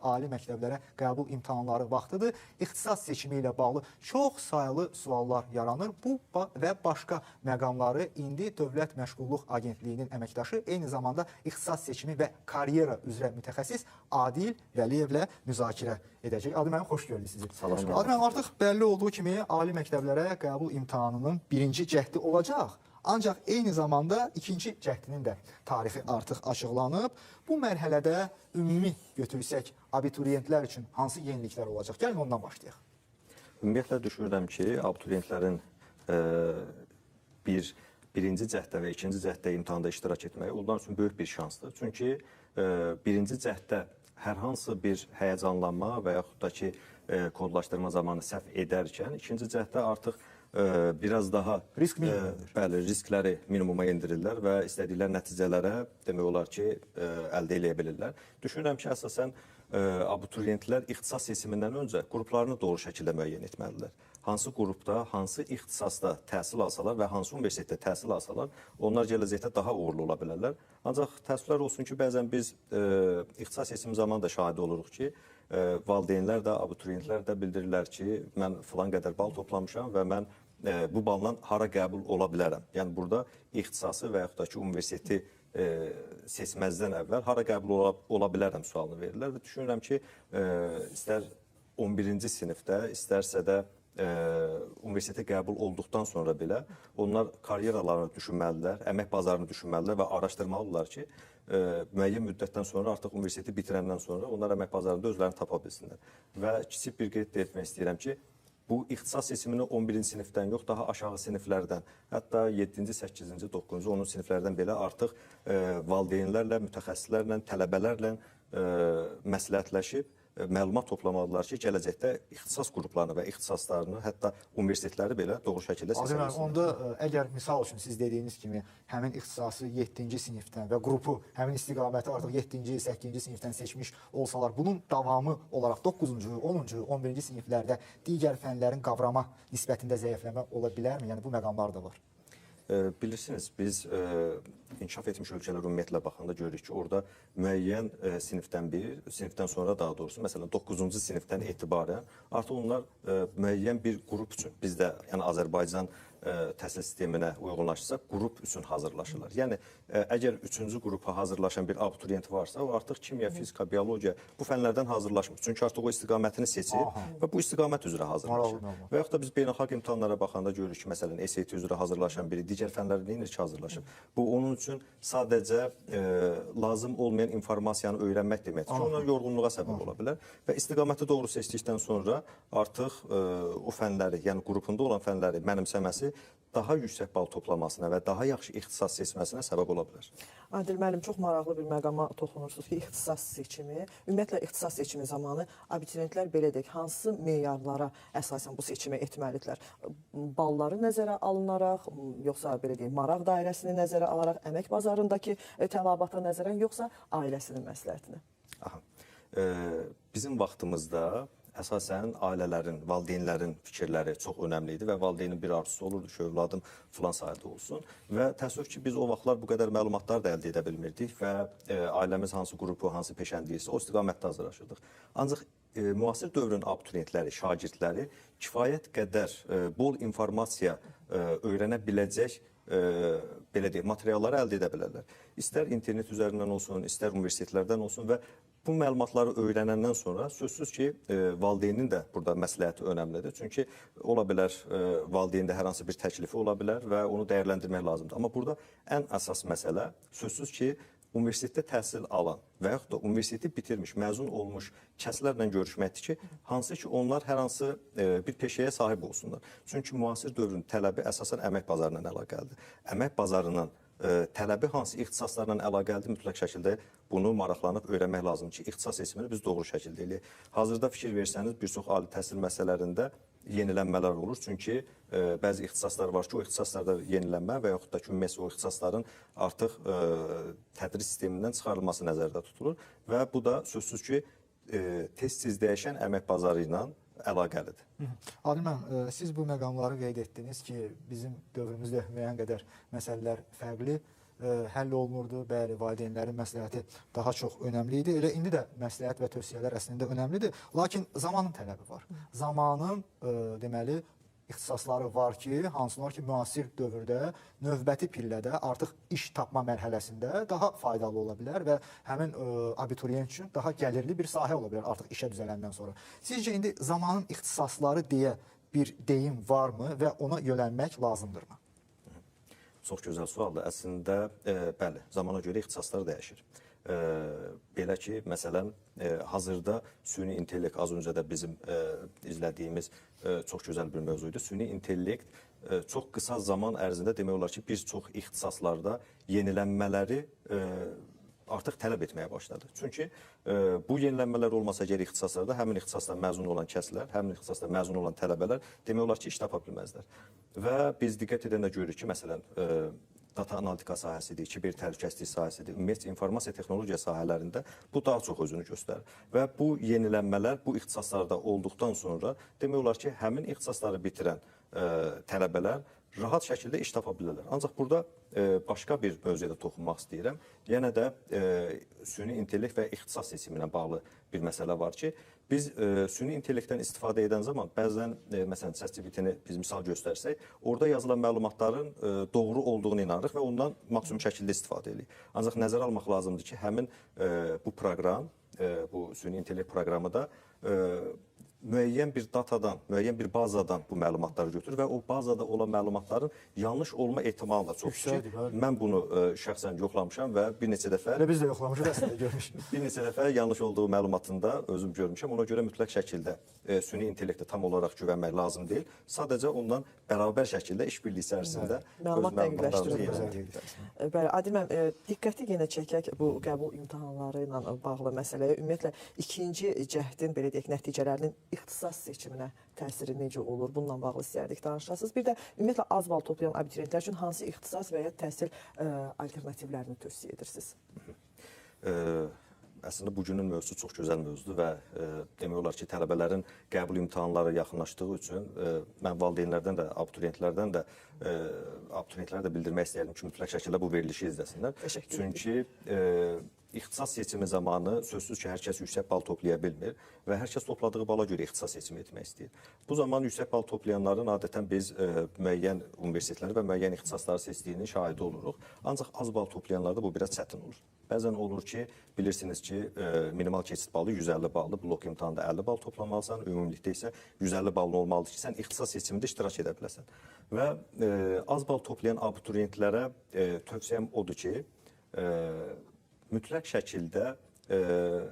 ali məktəblərə qəbul imtahanları vaxtıdır. İxtisas seçimi ilə bağlı çox saylı suallar yaranır. Bu və başqa məqamları indi Dövlət Məşğulluq Agentliyinin əməkdaşı, eyni zamanda ixtisas seçimi və karyera üzrə mütəxəssis Adil Vəliyevlə müzakirə edəcək. Adil müəllim, xoş gördük sizi. Salam. Adil müəllim, artıq bəlli olduğu kimi ali məktəblərə qəbul imtahanının birinci cəhdi olacaq. Ancaq eyni zamanda ikinci cəhdinin də tarifi artıq açıqlanıb. Bu mərhələdə ümumi götürsək abituriyentlər üçün hansı yeniliklər olacaq? Gəlin ondan başlayaq. Ümumiyyətlə düşünürəm ki, abituriyentlərin birinci cəhdə və ikinci cəhdə imtahanda iştirak etməyi onlar üçün böyük bir şansdır. Çünki birinci cəhdə hər hansı bir həyəcanlanma və yaxud da ki, kodlaşdırma zamanı səhv edərkən, ikinci cəhdə artıq biraz daha riskləri minimuma endirirlər və istədikləri nəticələrə demək olar ki, əldə edə bilirlər. Düşünürəm ki, əsasən abituriyentlər ixtisas seçimindən öncə qruplarını doğru şəkildə müəyyən etməlidirlər. Hansı qrupda, hansı ixtisasda təhsil alsalar və hansı universitetdə təhsil alsalar, onlar gələcəkdə daha uğurlu ola bilərlər. Ancaq təəssüflər olsun ki, bəzən biz ixtisas seçimi zamanı da şahidi oluruq ki, valideynlər də, abituriyentlər də bildirirlər ki, mən filan qədər bal toplamışam və mən bu balla hara qəbul ola bilərəm. Yəni, burada ixtisası və yaxud da ki, universiteti seçməzdən əvvəl hara qəbul ola bilərəm sualını verirlər və düşünürəm ki, istər 11-ci sinifdə, istərsə də universitetə qəbul olduqdan sonra belə onlar karyeralarını düşünməlidirlər, əmək bazarını düşünməlidirlər və araşdırmalıdırlar ki, müəyyən müddətdən sonra artıq universiteti bitirəndən sonra onlar əmək bazarında özlərini tapa bilsinlər. Və kiçik bir qeyd də etmək istəyirəm ki, bu ixtisas seçimini 11-ci sinifdən yox, daha aşağı siniflərdən, hətta 7-ci, 8-ci, 9-cu, 10-cu siniflərdən belə artıq valideynlərlə, mütəxəssislərlə, tələbələrlə məsləhətləşib məlumat toplamalıdırlar ki, gələcəkdə ixtisas qruplarını və ixtisaslarını, hətta universitetləri belə doğru şəkildə seçilməlidir. Onda əgər misal üçün siz dediyiniz kimi həmin ixtisası 7-ci sinifdən və qrupu, həmin istiqaməti artıq 7-ci, 8-ci sinifdən seçmiş olsalar, bunun davamı olaraq 9-cu, 10-cu, 11-ci siniflərdə digər fənlərin qavrama nisbətində zəifləmə ola bilərmi? Yəni bu məqamlar da var. Bilirsiniz, biz inkişaf etmiş ölkələr ümumiyyətlə baxanda görürük ki, orada müəyyən sinifdən sonra daha doğrusu, məsələn 9-cu sinifdən etibarən artıq onlar müəyyən bir qrup üçün, bizdə yəni Azərbaycan təhsil sisteminə uyğunlaşırsa, qrup üçün hazırlaşırlar. Yəni, əgər 3-cü qrupa hazırlaşan bir abituriyent varsa, o artıq kimya, fizika, biologiya bu fənlərdən hazırlaşmır. Çünki artıq o istiqamətini seçib və bu istiqamət üzrə hazırlaşır. Və yaxud da biz beynəlxalq imtahanlara baxanda görürük ki, məsələn, SAT üzrə hazırlaşan biri digər fənlərdə neyinir ki, hazırlaşır. Bu, onun üçün sadəcə lazım olmayan informasiyanı öyrənmək deməkdir ki, onların yorğunluğa səbəb ola bilər və istiqaməti doğru seçdikdən sonra artıq o fənləri, yəni qrupunda olan fənləri mənimsəməsi daha yüksək bal toplamasına və daha yaxşı ixtisas seçməsinə səbəb ola bilər. Adil müəllim, çox maraqlı bir məqama toxunursunuz ki, ixtisas seçimi. Ümumiyyətlə, ixtisas seçimi zamanı abituriyentlər belə deyək, hansı meyarlara əsasən bu seçimi etməlidirlər? Balları nəzərə alınaraq, yoxsa belə deyək, maraq dairəsini nəzərə alaraq, əmək bazarındakı tələbata nəzərən, yoxsa ailəsinin məsləhətinə? Bizim vaxtımızda əsasən ailələrin, valideynlərin fikirləri çox önəmli idi və valideynin bir arzusu olurdu ki, övladım filan sahədə olsun. Və təəssüf ki, biz o vaxtlar bu qədər məlumatlar da əldə edə bilmirdik və ailəmiz hansı qrupu, hansı peşəndiyirsə, o istiqamətdə hazırlaşırdıq. Ancaq müasir dövrün abituriyentləri, şagirdləri kifayət qədər bol informasiya öyrənə biləcək belə deyək, materialları əldə edə bilərlər. İstər internet üzərindən olsun, istər universitetlərdən olsun və bu məlumatları öyrənəndən sonra sözsüz ki, valideynin də burada məsləhəti önəmlidir. Çünki ola bilər, valideyndə hər hansı bir təklifi ola bilər və onu dəyərləndirmək lazımdır. Amma burada ən əsas məsələ sözsüz ki, universitetdə təhsil alan və yaxud da universiteti bitirmiş, məzun olmuş kəslərlə görüşməkdir ki, hansı ki, onlar hər hansı bir peşəyə sahib olsunlar. Çünki müasir dövrün tələbi əsasən əmək bazarından əlaqəlidir. Əmək bazarından tələbi hansı ixtisaslarla əlaqəlidir, mütləq şəkildə bunu maraqlanıb öyrənmək lazımdır ki, ixtisas seçimini biz doğru şəkildə eləyək. Hazırda fikir versəniz, bir çox ali təhsil məsələlərində yenilənmələr olur. Çünki bəzi ixtisaslar var ki, o ixtisaslarda yenilənmə və yaxud da ki, ümumiyyətlə o ixtisasların artıq tədris sistemindən çıxarılması nəzərdə tutulur və bu da sözsüz ki, tez-tez dəyişən əmək bazarı ilə əlaqəlidir. Adil müəllim, siz bu məqamları qeyd etdiniz ki, bizim dövrümüzdə müəyyən qədər məsələlər fərqli həll olunurdu. Bəli, valideynlərin məsləhəti daha çox önəmli idi. Elə indi də məsləhət və tövsiyələr əslində önəmlidir. Lakin zamanın tələbi var. Zamanın deməli ixtisasları var ki, hansılar ki, müasir dövrdə, növbəti pillədə artıq iş tapma mərhələsində daha faydalı ola bilər və həmin abituriyent üçün daha gəlirli bir sahə ola bilər artıq işə düzələndən sonra. Sizcə indi zamanın ixtisasları deyə bir deyim varmı və ona yönəlmək lazımdırmı? Çox gözəl sualdır. Əslində, bəli, zamana görə ixtisaslar dəyişir. Belə ki, məsələn, hazırda süni intellekt az öncə də bizim izlədiyimiz çox gözəl bir mövzuydu. Süni intellekt çox qısa zaman ərzində demək olar ki, bir çox ixtisaslarda yenilənmələri artıq tələb etməyə başladı. Çünki bu yenilənmələr olmasa geri ixtisaslarda həmin ixtisasda məzun olan kəslər, həmin ixtisasda məzun olan tələbələr demək olar ki, iş tapa bilməzlər. Və biz diqqət edəndə görürük ki, məsələn, data analitika sahəsidir, kiber təhlükəsizlik sahəsidir, ümumiyyətlə informasiya texnologiya sahələrində bu daha çox özünü göstərir. Və bu yenilənmələr bu ixtisaslarda olduqdan sonra demək olar ki, həmin ixtisasları bitirən tələbələr rahat şəkildə iş tapa bilərlər. Ancaq burada başqa bir mövzuya da toxunmaq istəyirəm. Yenə də süni intellekt və ixtisas seçiminə bağlı bir məsələ var ki, biz süni intellektdən istifadə edən zaman bəzən, məsələn, ChatGPT-ni biz misal göstərsək, orada yazılan məlumatların doğru olduğunu inanırıq və ondan maksimum şəkildə istifadə edirik. Ancaq nəzərə almaq lazımdır ki, həmin bu proqram, bu süni intellekt proqramı da müəyyən bir datadan, müəyyən bir bazadan bu məlumatları götürür və o bazada olan məlumatların yanlış olma ehtimalı da çoxdur ki, mən bunu şəxsən yoxlamışam və bir neçə dəfə Biz də yoxlamışıq, əslində görmüşük. bir neçə dəfə yanlış olduğu məlumatında özüm görmüşəm. Ona görə mütləq şəkildə süni intellektə tam olaraq güvənmək lazım deyil. Sadəcə ondan bərabər şəkildə işbirliyi içərisində Məlumat dəqiqləşdirilir. Bəli, Adil müəllim, diqqəti yenə çəkək bu qəbul imtahanları ilə bağlı məsələyə. Ümumiyyətlə, ikinci cəhdin, belə deyək, nəticələrinin ixtisas seçiminə təsiri necə olur? Bununla bağlı istəyərdik danışasınız. Bir də ümumiyyətlə az bal toplayan abituriyentlər üçün hansı ixtisas və ya təhsil alternativlərini tövsiyə edirsiniz? Əslində bugünün mövzusu çox gözəl mövzudur və demək olar ki, tələbələrin qəbul imtahanları yaxınlaşdığı üçün mən valideynlərdən də, abituriyentlərdən də abituriyentlərə də bildirmək istəyirəm ki, mütləq şəkildə bu verilişi izləsinlər. Çünki ixtisas seçimi zamanı sözsüz ki, hər kəs yüksək bal toplaya bilmir və hər kəs topladığı bala görə ixtisas seçimi etmək istəyir. Bu zaman yüksək bal toplayanların adətən biz müəyyən universitetləri və müəyyən ixtisasları seçdiyinin şahidi oluruq. Ancaq az bal toplayanlarda bu biraz çətin olur. Bəzən olur ki, bilirsiniz ki, minimal keçid balı 150 baldır, blok imtahanda 50 bal toplamalısan, ümumilikdə isə 150 balın olmalıdır ki, sən ixtisas seçimində iştirak edə biləsən. Və az bal toplayan abituriyentlərə tövsiyəm odur ki, mütləq şəkildə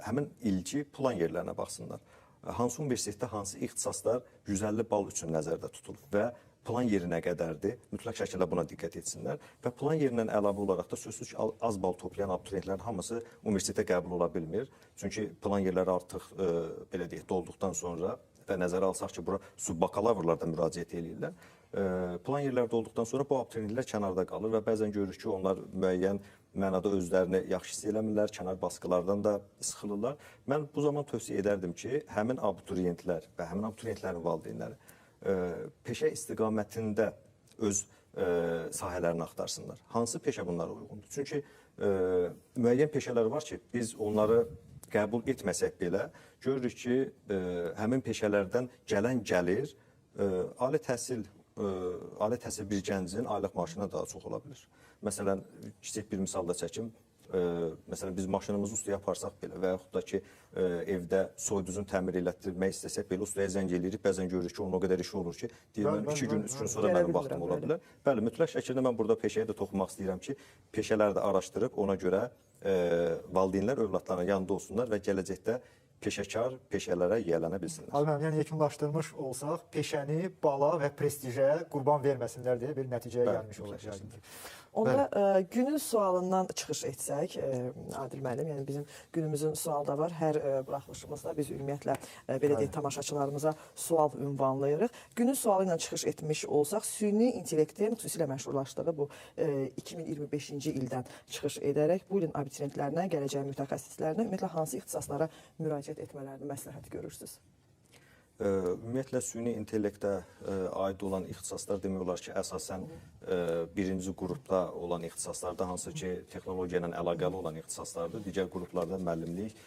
həmin ilki plan yerlərinə baxsınlar. Hansı universitetdə hansı ixtisaslar 150 bal üçün nəzərdə tutulur və plan yeri nə qədərdir, mütləq şəkildə buna diqqət etsinlər və plan yerindən əlavə olaraq da sözsüz ki, az bal toplayan abituriyentlərin hamısı universitetə qəbul ola bilmir. Çünki plan yerləri artıq, belə deyək, dolduqdan sonra və nəzərə alsaq ki, bura subbakalavrlar da müraciət edirlər. Plan yerləri dolduqdan sonra bu abituriyentlər kənarda qalır və bəzən görürük ki, onlar müəyyən mənada özlərini yaxşı hiss eləmirlər, kənar baskılardan da sıxılırlar. Mən bu zaman tövsiyə edərdim ki, həmin abituriyentlər və həmin abituriyentlərin valideynləri peşə istiqamətində öz sahələrini axtarsınlar. Hansı peşə bunlara uyğundur? Çünki müəyyən peşələr var ki, biz onları qəbul etməsək belə, görürük ki, həmin peşələrdən gələn gəlir ali təhsil bir gəncin aylıq maaşına daha çox ola bilir. Məsələn, kiçik bir misal da çəkim. Məsələn, biz maşınımızı ustaya aparsaq belə və yaxud da ki, evdə soyduzun təmir elətdirmək istəsək belə ustaya zəng eləyirik. Bəzən görürük ki, onun o qədər işi olur ki, deyirəm, 2 gün, 3 gün sonra mənim vaxtım ola bilər. Bəli, mütləq şəkildə mən burada peşəyə də toxunmaq istəyirəm ki, peşələri də araşdırıb ona görə valideynlər övladlarının yanında olsunlar və gələcəkdə peşəkar peşələrə yiyələnə bilsinlər. Adil müəllim, yəni yekunlaşdırmış olsaq, peşəni bala və prestijə qurban verməsinlər deyə bir nəticəyə gəlmiş olacaq. Onda günün sualından çıxış etsək, Adil müəllim, yəni bizim günümüzün sualı da var. Hər buraxılışımızda biz ümumiyyətlə belə deyək tamaşaçılarımıza sual ünvanlayırıq. Günün sualı ilə çıxış etmiş olsaq, süni intellektin xüsusilə məşhurlaşdığı bu 2025-ci ildən çıxış edərək bu ilin abituriyentlərinə, gələcək mütəxəssislərinə ümumiyyətlə hansı ixtisaslara müraciət etmələrini məsləhət görürsünüz? Ümumiyyətlə süni intellektə aid olan ixtisaslar demək olar ki, əsasən birinci qrupda olan ixtisaslarda, hansı ki, texnologiya ilə əlaqəli olan ixtisaslardır. Digər qruplarda müəllimlik,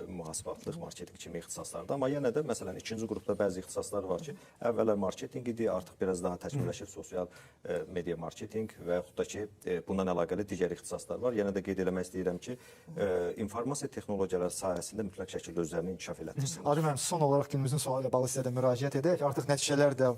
mühasibatlıq, marketinq kimi ixtisaslardır. Amma yenə də məsələn ikinci qrupda bəzi ixtisaslar var ki, əvvəllər marketinq idi, artıq biraz daha təkmilləşib sosial media marketinq və yaxud da ki, bundan əlaqəli digər ixtisaslar var. Yenə də qeyd eləmək istəyirəm ki, informasiya texnologiyaları sahəsində mütləq şəkildə özlərini inkişaf elətdirsinlər. Adi müəllim, son olaraq günümüzün sualı ilə bağlı sizə də müraciət edək. Artıq nəticələr də